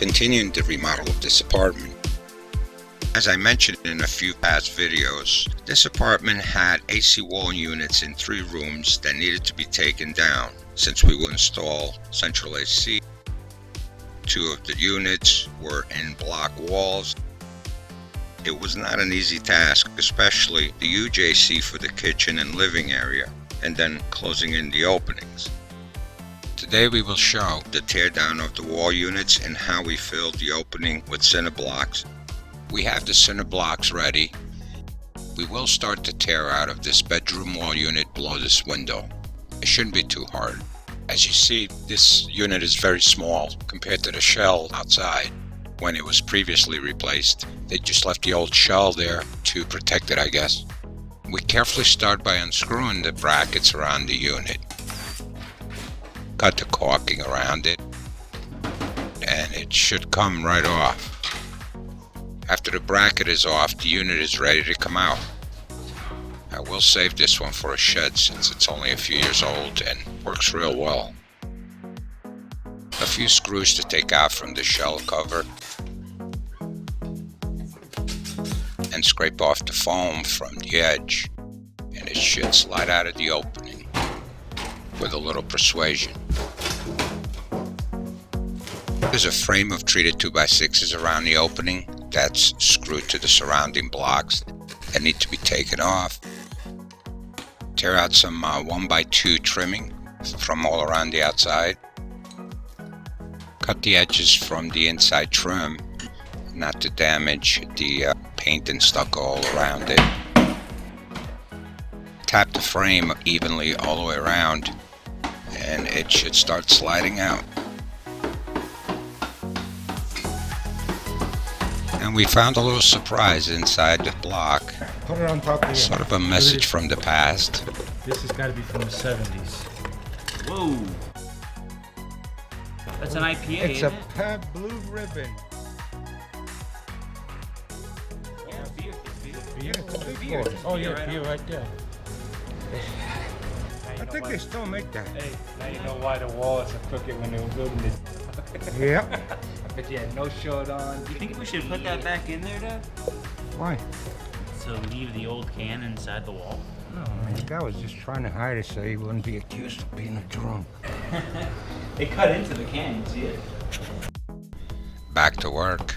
continuing the remodel of this apartment. As I mentioned in a few past videos, this apartment had AC wall units in 3 rooms that needed to be taken down since we would install central AC. 2 of the units were in block walls. It was not an easy task, especially the UJC for the kitchen and living area, and then closing in the openings. Today we will show the teardown of the wall units and how we filled the opening with cinder blocks. We have the cinder blocks ready. We will start the tear out of this bedroom wall unit below this window. It shouldn't be too hard. As you see, this unit is very small compared to the shell outside. When it was previously replaced, they just left the old shell there to protect it, I guess. We carefully start by unscrewing the brackets around the unit. Cut the caulking around it, and it should come right off. After the bracket is off, the unit is ready to come out. I will save this one for a shed since it's only a few years old and works real well. A few screws to take out from the shell cover and scrape off the foam from the edge, and it should slide out of the opening with a little persuasion. There's a frame of treated 2x6s around the opening that's screwed to the surrounding blocks that need to be taken off. Tear out some 1x2 trimming from all around the outside. Cut the edges from the inside trim not to damage the paint and stucco all around it. Tap the frame evenly all the way around and it should start sliding out. And we found a little surprise inside the block. Put it on top of Sort of a message from the past. This has got to be from the 70s. Whoa! That's an IPA, It's isn't a it? Pab Blue Ribbon. Yeah, beer. Beer? It's a big Beer, boy. just Oh beer yeah, right beer on. right there. I think they still make that. Hey, now you know why the walls are crooked when they were building this. Yep. I bet you had no shirt on. Do you think we should put that back in there, Dad? Why? So leave the old can inside the wall? No, man, the guy was just trying to hide it so he wouldn't be accused of being a drunk. It cut into the can, you see it? Back to work.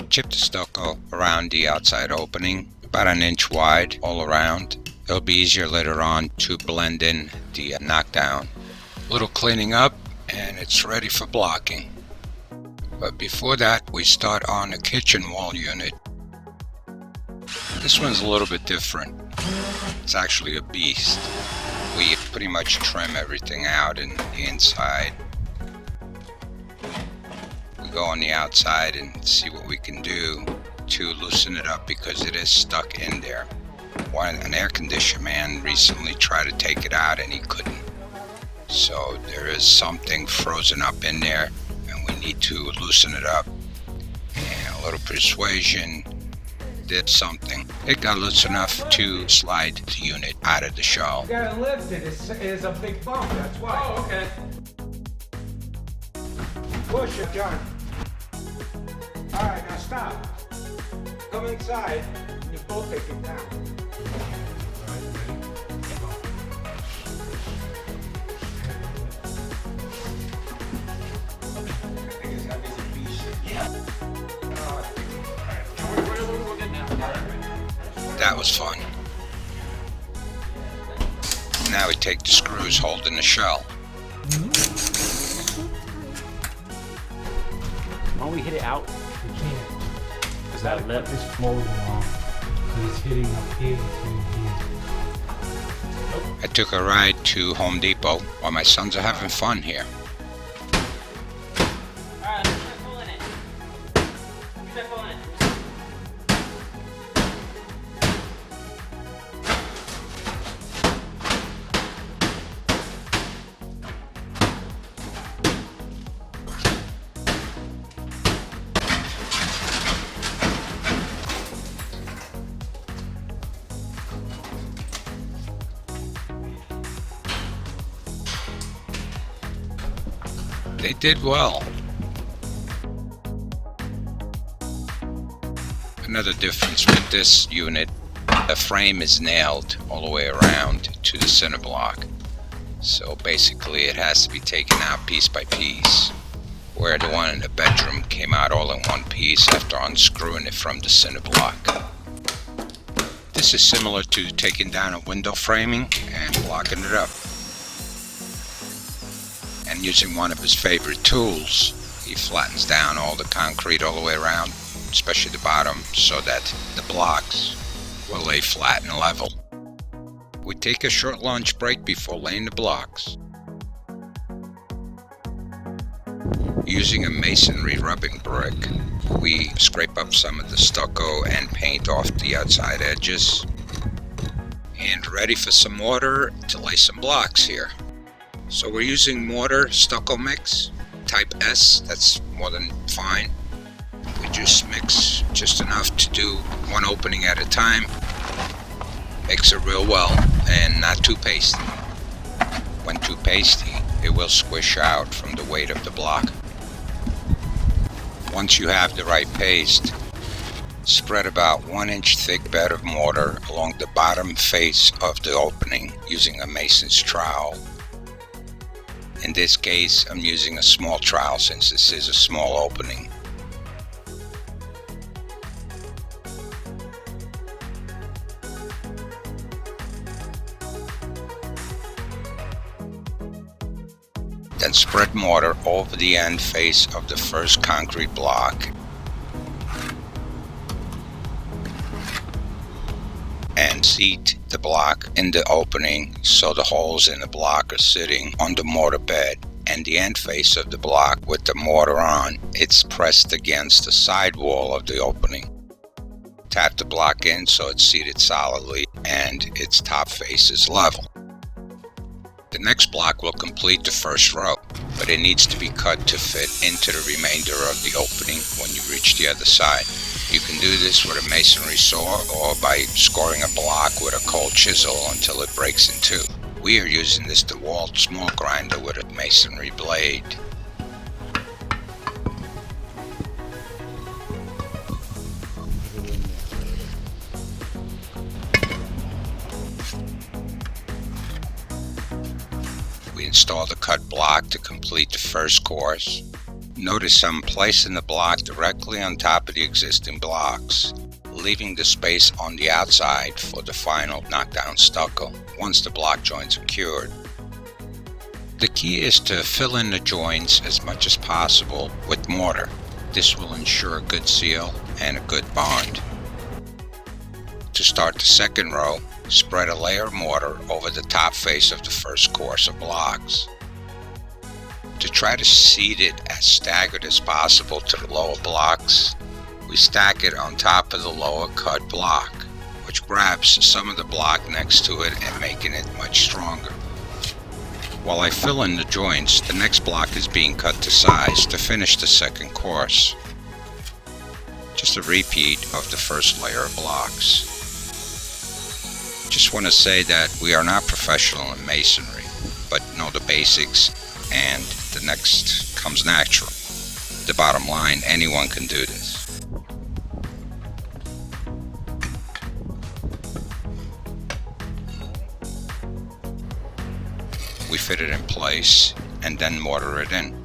Chip the stucco around the outside opening, about 1 inch wide all around. It'll be easier later on to blend in the knockdown. Little cleaning up and it's ready for blocking. But before that, we start on the kitchen wall unit. This one's a little bit different. It's actually a beast. We pretty much trim everything out in the inside. We go on the outside and see what we can do to loosen it up because it is stuck in there. An air conditioner man recently tried to take it out and he couldn't. So there is something frozen up in there and we need to loosen it up. And a little persuasion did something. It got loose enough to slide the unit out of the shell. You gotta lift it. It's a big bump, that's why. Oh, okay. Push it, John. All right, now stop. Come inside and you both take it down. That was fun. Now we take the screws holding the shell. Why don't we hit it out? We can't. Is that lip? This folding off. Because it's hitting up here. I took a ride to Home Depot while my sons are having fun here. Alright, let's try pulling it. Try pulling it. They did well. Another difference with this unit, the frame is nailed all the way around to the cinder block. So basically it has to be taken out piece by piece, where the one in the bedroom came out all in one piece after unscrewing it from the cinder block. This is similar to taking down a window framing and blocking it up. And using one of his favorite tools, he flattens down all the concrete all the way around, especially the bottom, so that the blocks will lay flat and level. We take a short lunch break before laying the blocks. Using a masonry rubbing brick, we scrape up some of the stucco and paint off the outside edges. And ready for some mortar to lay some blocks here. So we're using mortar stucco mix, type S, that's more than fine. We just mix just enough to do one opening at a time. Mix it real well and not too pasty. When too pasty, it will squish out from the weight of the block. Once you have the right paste, spread about 1 inch thick bed of mortar along the bottom face of the opening using a mason's trowel. In this case, I'm using a small trowel since this is a small opening. Then spread mortar over the end face of the first concrete block and seat the block in the opening so the holes in the block are sitting on the mortar bed, and the end face of the block with the mortar on, it's pressed against the side wall of the opening. Tap the block in so it's seated solidly and its top face is level. The next block will complete the first row, but it needs to be cut to fit into the remainder of the opening when you reach the other side. You can do this with a masonry saw or by scoring a block with a cold chisel until it breaks in two. We are using this DeWalt small grinder with a masonry blade. We install the cut block to complete the first course. Notice I'm placing the block directly on top of the existing blocks, leaving the space on the outside for the final knockdown stucco once the block joints are cured. The key is to fill in the joints as much as possible with mortar. This will ensure a good seal and a good bond. To start the second row, spread a layer of mortar over the top face of the first course of blocks. To try to seat it as staggered as possible to the lower blocks, we stack it on top of the lower cut block, which grabs some of the block next to it and making it much stronger. While I fill in the joints, the next block is being cut to size to finish the second course. Just a repeat of the first layer of blocks. Just want to say that we are not professional in masonry, but know the basics and the next comes natural. The bottom line, anyone can do this. We fit it in place and then mortar it in.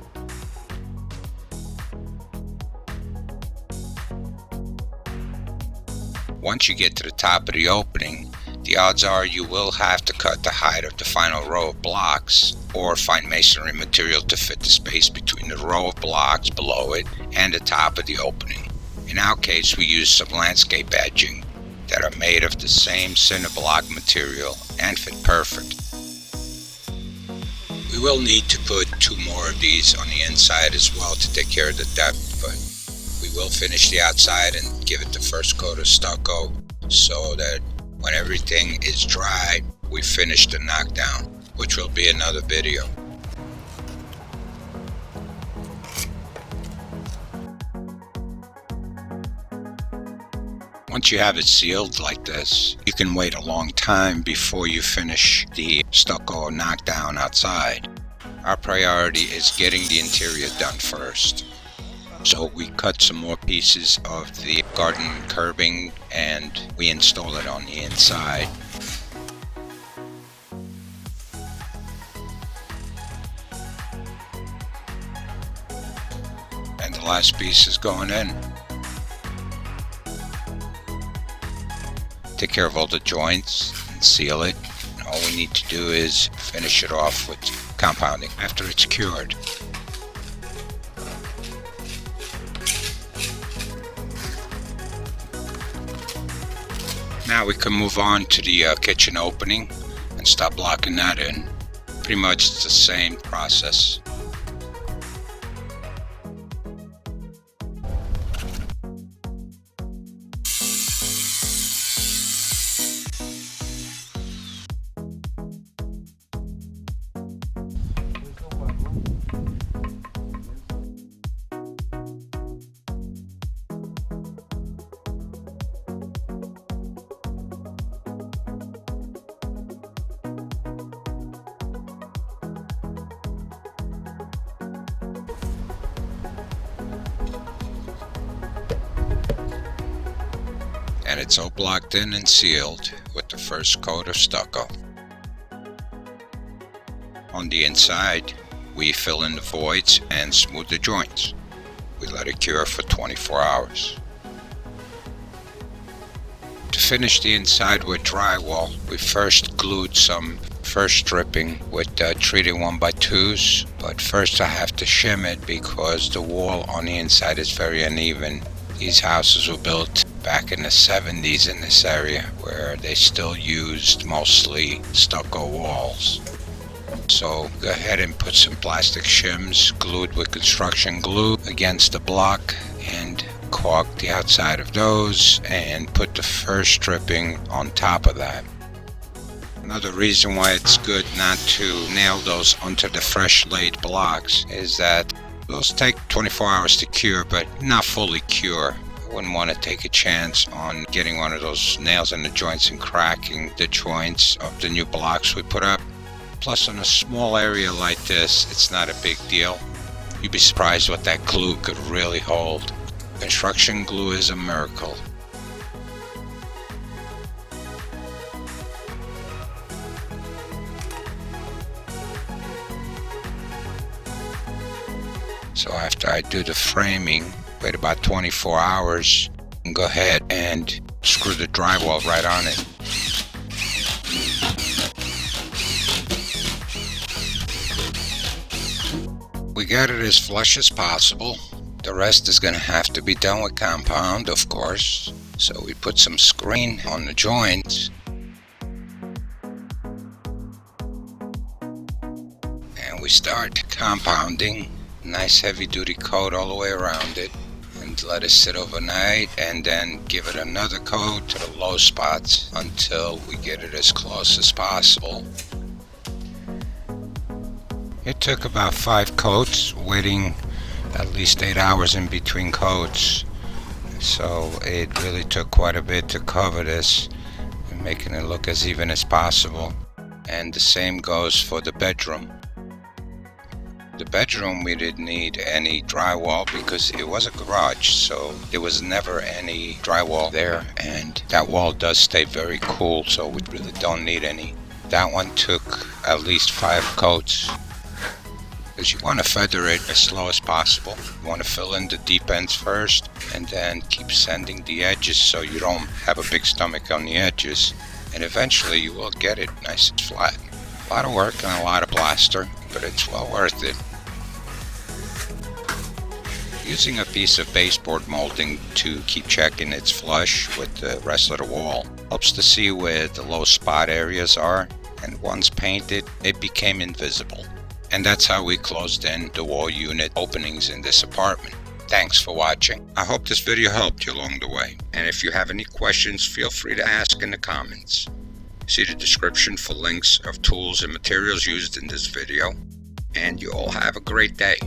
Once you get to the top of the opening, the odds are you will have to cut the height of the final row of blocks or find masonry material to fit the space between the row of blocks below it and the top of the opening. In our case, we use some landscape edging that are made of the same cinder block material and fit perfect. We will need to put 2 more of these on the inside as well to take care of the depth, but we will finish the outside and give it the first coat of stucco so that when everything is dry, we finish the knockdown, which will be another video. Once you have it sealed like this, you can wait a long time before you finish the stucco knockdown outside. Our priority is getting the interior done first. So we cut some more pieces of the garden curbing and we install it on the inside. And the last piece is going in. Take care of all the joints and seal it. And all we need to do is finish it off with compounding after it's cured. Now we can move on to the kitchen opening and start blocking that in. Pretty much it's the same process. And it's all blocked in and sealed with the first coat of stucco. On the inside, we fill in the voids and smooth the joints. We let it cure for 24 hours. To finish the inside with drywall, we first glued some first stripping with treated 1x2s, but first I have to shim it because the wall on the inside is very uneven. These houses were built back in the 70s in this area, where they still used mostly stucco walls. So go ahead and put some plastic shims glued with construction glue against the block and caulk the outside of those and put the first stripping on top of that. Another reason why it's good not to nail those onto the fresh laid blocks is that those take 24 hours to cure, but not fully cure. I wouldn't want to take a chance on getting one of those nails in the joints and cracking the joints of the new blocks we put up. Plus, on a small area like this, it's not a big deal. You'd be surprised what that glue could really hold. Construction glue is a miracle. So after I do the framing, wait about 24 hours and go ahead and screw the drywall right on it. We got it as flush as possible. The rest is going to have to be done with compound, of course. So we put some screen on the joints. And we start compounding. Nice heavy duty coat all the way around it, and let it sit overnight, and then give it another coat to the low spots until we get it as close as possible. It took about 5 coats, waiting at least 8 hours in between coats, so it really took quite a bit to cover this, making it look as even as possible. And the same goes for the bedroom. The bedroom, we didn't need any drywall because it was a garage, so there was never any drywall there, and that wall does stay very cool, so we really don't need any. That one took at least 5 coats, because you want to feather it as slow as possible. You want to fill in the deep ends first, and then keep sanding the edges so you don't have a big stomach on the edges, and eventually you will get it nice and flat. A lot of work and a lot of plaster, but it's well worth it. Using a piece of baseboard molding to keep checking it's flush with the rest of the wall helps to see where the low spot areas are, and once painted, it became invisible. And that's how we closed in the wall unit openings in this apartment. Thanks for watching. I hope this video helped you along the way, and if you have any questions, feel free to ask in the comments. See the description for links of tools and materials used in this video, and you all have a great day.